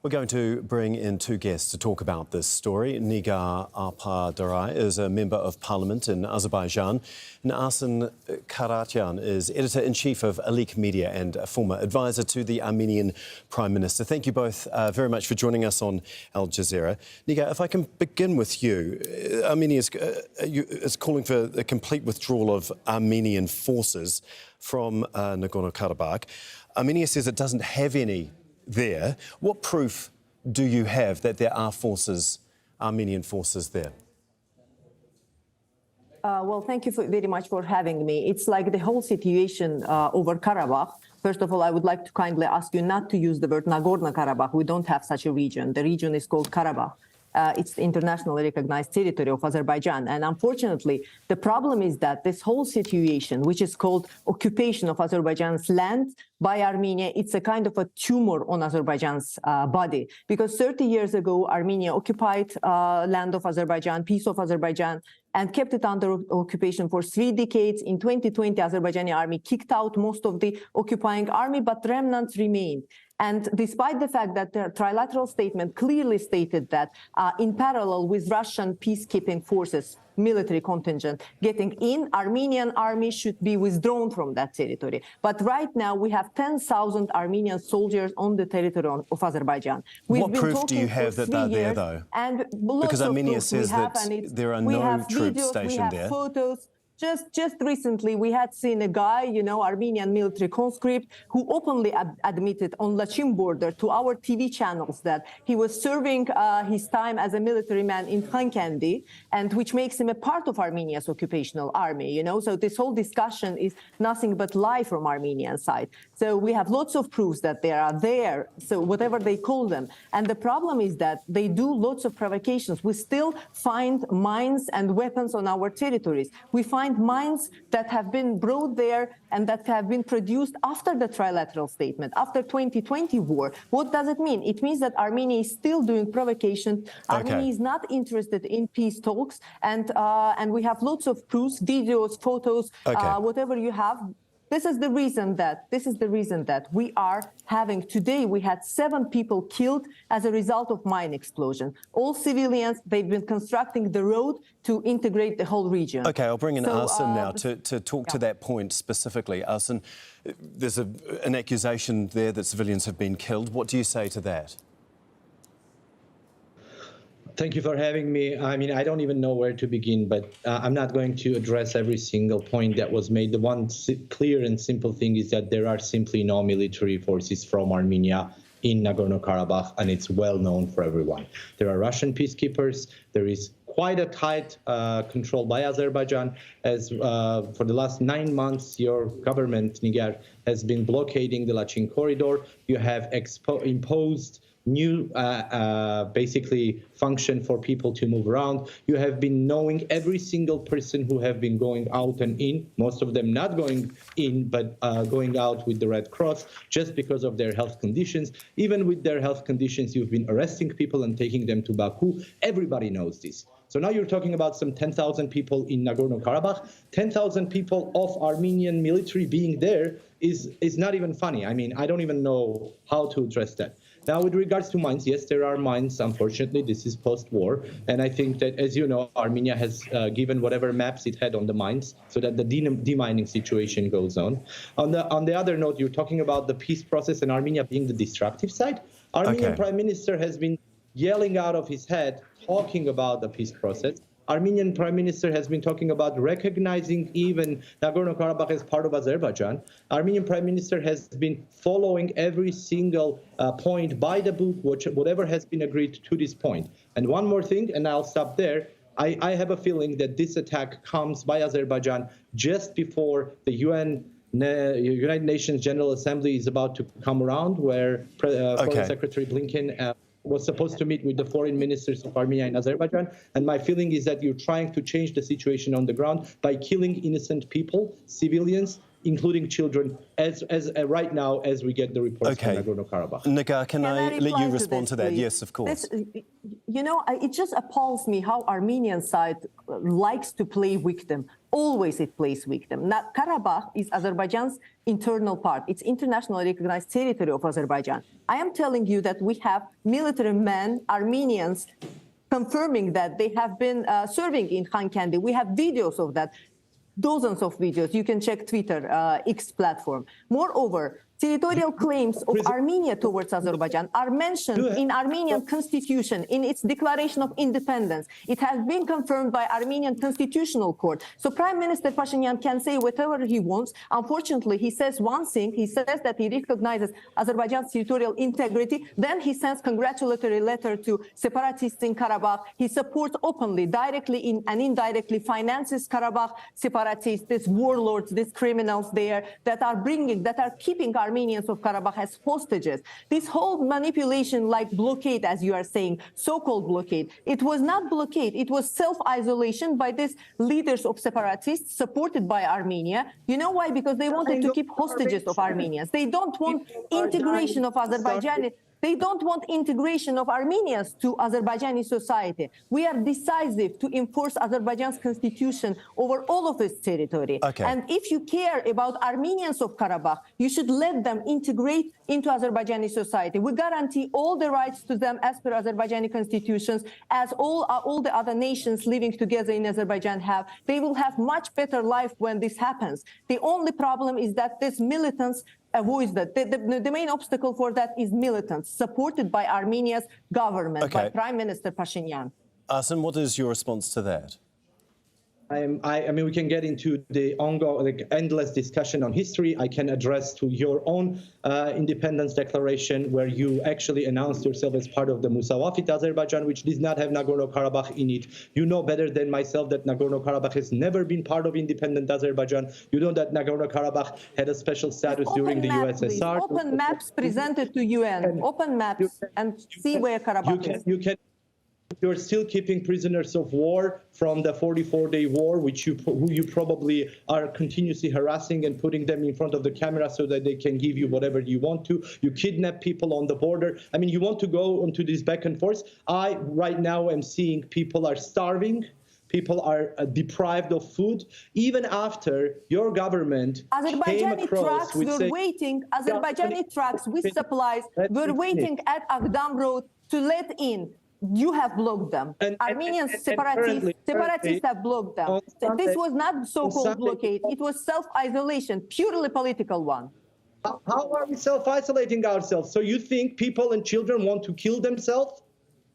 We're going to bring in two guests to talk about this story. Nigar Alpadaray is a member of parliament in Azerbaijan, and Arsen Karatyan is editor-in-chief of Alik Media and a former advisor to the Armenian Prime Minister. Thank you both very much for joining us on Al Jazeera. Nigar, if I can begin with you. Armenia is calling for a complete withdrawal of Armenian forces from Nagorno-Karabakh. Armenia says it doesn't have any there. What proof do you have that there are forces, Armenian forces there? Well, thank you very much for having me. It's like the whole situation over Karabakh. First of all, I would like to kindly ask you not to use the word Nagorno-Karabakh. We don't have such a region. The region is called Karabakh. It's the internationally recognized territory of Azerbaijan. And unfortunately, the problem is that this whole situation, which is called occupation of Azerbaijan's land by Armenia, it's a kind of a tumor on Azerbaijan's body. Because 30 years ago, Armenia occupied land of Azerbaijan, piece of Azerbaijan, and kept it under occupation for 3 decades. In 2020, Azerbaijani army kicked out most of the occupying army, but remnants remained. And despite the fact that the trilateral statement clearly stated that in parallel with Russian peacekeeping forces, military contingent getting in, Armenian army should be withdrawn from that territory. But right now we have 10,000 Armenian soldiers on the territory of Azerbaijan. What proof do you have that they're there, though? And because Armenia says that there are no troops stationed there. We have photos. Just recently, we had seen a guy, Armenian military conscript, who openly admitted on Lachin border to our TV channels that he was serving his time as a military man in Hankendi, and which makes him a part of Armenia's occupational army, So this whole discussion is nothing but lie from Armenian side. So we have lots of proofs that they are there, so whatever they call them. And the problem is that they do lots of provocations. We still find mines and weapons on our territories. We find mines that have been brought there and that have been produced after the trilateral statement, after 2020 war. What does it mean? It means that Armenia is still doing provocation. Armenia is not interested in peace talks, and we have lots of proofs, videos, photos, whatever you have. This is the reason that we are having today. We had 7 people killed as a result of mine explosion. All civilians. They've been constructing the road to integrate the whole region. Okay, I'll bring in Arsen now to talk to that point specifically. Arsen, there's an accusation there that civilians have been killed. What do you say to that? Thank you for having me. I mean, I don't even know where to begin, but I'm not going to address every single point that was made. The one clear and simple thing is that there are simply no military forces from Armenia in Nagorno-Karabakh, and it's well known for everyone. There are Russian peacekeepers. There is quite a tight control by Azerbaijan, as for the last 9 months, your government, Nigar, has been blockading the Lachin corridor. You have imposed new basically function for people to move around. You have been knowing every single person who have been going out and in, most of them not going in, but going out with the Red Cross just because of their health conditions. Even with their health conditions, you've been arresting people and taking them to Baku. Everybody knows this. So now you're talking about some 10,000 people in Nagorno-Karabakh. 10,000 people of Armenian military being there is not even funny. I mean, I don't even know how to address that. Now, with regards to mines, yes, there are mines. Unfortunately, this is post-war. And I think that, as you know, Armenia has given whatever maps it had on the mines so that the demining situation goes on. On the other note, you're talking about the peace process and Armenia being the destructive side. Armenian Prime Minister has been yelling out of his head, talking about the peace process. Armenian Prime Minister has been talking about recognizing even Nagorno-Karabakh as part of Azerbaijan. Armenian Prime Minister has been following every single point by the book, whatever has been agreed to this point. And one more thing, and I'll stop there. I have a feeling that this attack comes by Azerbaijan just before the United Nations General Assembly is about to come around, where Foreign Secretary Blinken was supposed to meet with the foreign ministers of Armenia and Azerbaijan. And my feeling is that you're trying to change the situation on the ground by killing innocent people, civilians, including children, as right now as we get the reports from Nagorno-Karabakh. Nigar, can I let you respond to that? Yes, of course. it just appalls me how Armenian side likes to play victim. Always it plays victim. Now, Karabakh is Azerbaijan's internal part. It's internationally recognized territory of Azerbaijan. I am telling you that we have military men, Armenians, confirming that they have been serving in Hанкенди. We have videos of that, dozens of videos. You can check Twitter, X platform. Moreover, territorial claims of Armenia towards Azerbaijan are mentioned in Armenian constitution, in its declaration of independence. It has been confirmed by Armenian Constitutional Court. So Prime Minister Pashinian can say whatever he wants. Unfortunately, he says one thing. He says that he recognizes Azerbaijan's territorial integrity. Then he sends congratulatory letter to separatists in Karabakh. He supports openly, directly and indirectly finances Karabakh separatists, these warlords, these criminals there that are keeping Armenians of Karabakh as hostages. This whole manipulation like blockade, as you are saying, so-called blockade, it was not blockade, it was self-isolation by these leaders of separatists supported by Armenia. You know why? Because they wanted to keep hostages of Armenians. They don't want integration of Azerbaijani. They don't want integration of Armenians to Azerbaijani society. We are decisive to enforce Azerbaijan's constitution over all of its territory. Okay. And if you care about Armenians of Karabakh, you should let them integrate into Azerbaijani society. We guarantee all the rights to them as per Azerbaijani constitutions, as all the other nations living together in Azerbaijan have. They will have much better life when this happens. The only problem is that these militants avoid that. The main obstacle for that is militants supported by Armenia's government, by Prime Minister Pashinian. Arsen, what is your response to that? I mean, we can get into the ongoing, endless discussion on history. I can address to your own independence declaration, where you actually announced yourself as part of the Musawafit Azerbaijan, which does not have Nagorno-Karabakh in it. You know better than myself that Nagorno-Karabakh has never been part of independent Azerbaijan. You know that Nagorno-Karabakh had a special status during the USSR. Please. Open maps presented to UN. Open maps and see where Karabakh is. You're still keeping prisoners of war from the 44-day war, who you probably are continuously harassing and putting them in front of the camera so that they can give you whatever you want to. You kidnap people on the border. I mean, you want to go into this back and forth. I right now am seeing people are starving. People are deprived of food, even after your government came across with Azerbaijani trucks with supplies were waiting at Agdam Road to let in. You have blocked them. Armenian separatists have blocked them. This was not so-called blockade. It was self-isolation, purely political one. How are we self-isolating ourselves? So you think people and children want to kill themselves?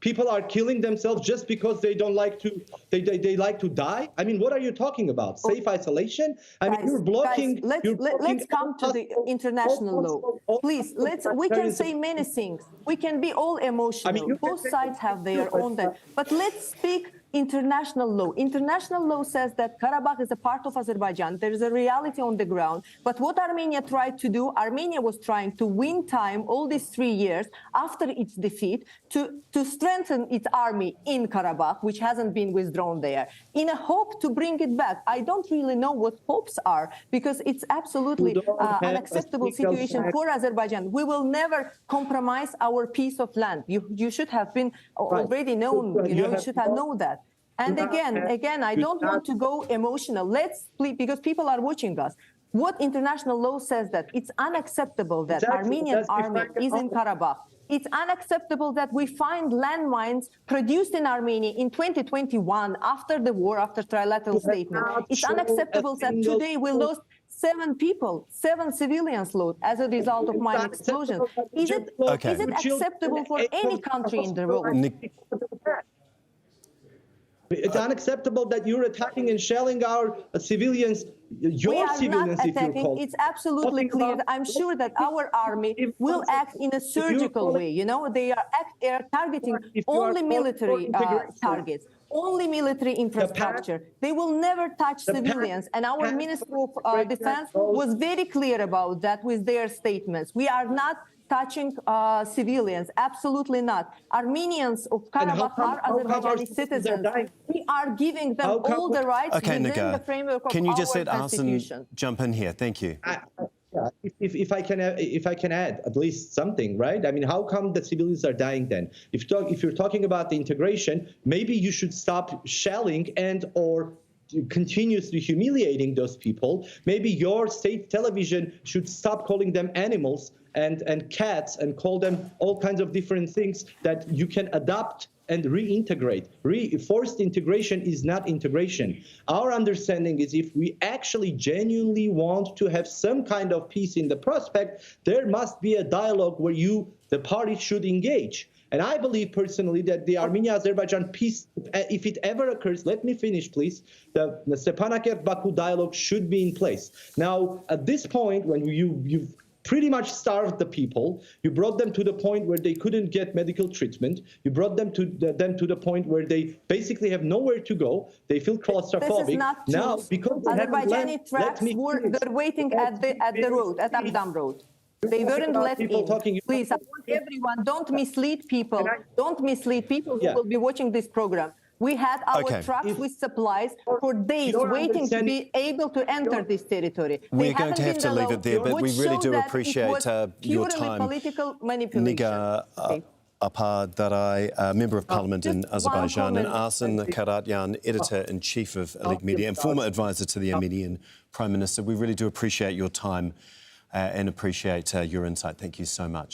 People are killing themselves just because they don't like to, they like to die? I mean, what are you talking about? Safe isolation? I mean, you're blocking... Let's come to the international law. Please, we can say many things. We can be all emotional. I mean, both sides have their own... But let's speak international law. International law says that Karabakh is a part of Azerbaijan. There is a reality on the ground. But what Armenia tried to do, Armenia was trying to win time all these 3 years after its defeat to strengthen its army in Karabakh, which hasn't been withdrawn there, in a hope to bring it back. I don't really know what hopes are, because it's absolutely unacceptable situation for Azerbaijan. We will never compromise our piece of land. You should have been already known, you should have known that. And again, I don't want to go emotional. Let's please, because people are watching us. What international law says that it's unacceptable that Armenian army is in Karabakh. It's unacceptable that we find landmines produced in Armenia in 2021 after the war, after trilateral statement. It's unacceptable that today we lost 7 people, 7 civilians lost as a result of mine explosions. Is it acceptable for any country in the world? It's unacceptable that you're attacking and shelling our civilians, your civilians, if you're called. It's absolutely clear. I'm sure that our army will act in a surgical way. You know, they are targeting only military targets, only military infrastructure. They will never touch civilians. And our Minister of Defense was very clear about that with their statements. We are not touching civilians, absolutely not. Armenians of Karabakh are Azerbaijani citizens. We are giving them all the rights within the framework of our constitution. Can you just let Arsen jump in here? Thank you. Yeah, if I can add at least something, right? I mean, how come the civilians are dying then? If you're talking about the integration, maybe you should stop shelling and or continuously humiliating those people. Maybe your state television should stop calling them animals and cats and call them all kinds of different things that you can adopt and reintegrate. Forced integration is not integration. Our understanding is if we actually genuinely want to have some kind of peace in the prospect, there must be a dialogue where the parties should engage. And I believe personally that the Armenia-Azerbaijan peace, if it ever occurs, let me finish, please, the Stepanakert-Baku dialogue should be in place. Now, at this point, when you've pretty much starved the people, you brought them to the point where they couldn't get medical treatment, you brought them to the point where they basically have nowhere to go, they feel claustrophobic. This is not true. Now, because Azerbaijani tracks they're waiting at the road, at Agdam Road. They weren't let in. Please, I want everyone, don't mislead people. Don't mislead people who will be watching this program. We had our trucks with supplies for days waiting to be able to enter this territory. We're going to have to leave it there, but we really do appreciate your time. Political manipulation. Nigar Apadarai, Member of Parliament in Azerbaijan, and Arsen Karatyan, Editor-in-Chief of Elite Media and former advisor to the Armenian Prime Minister. We really do appreciate your time and appreciate your insight. Thank you so much.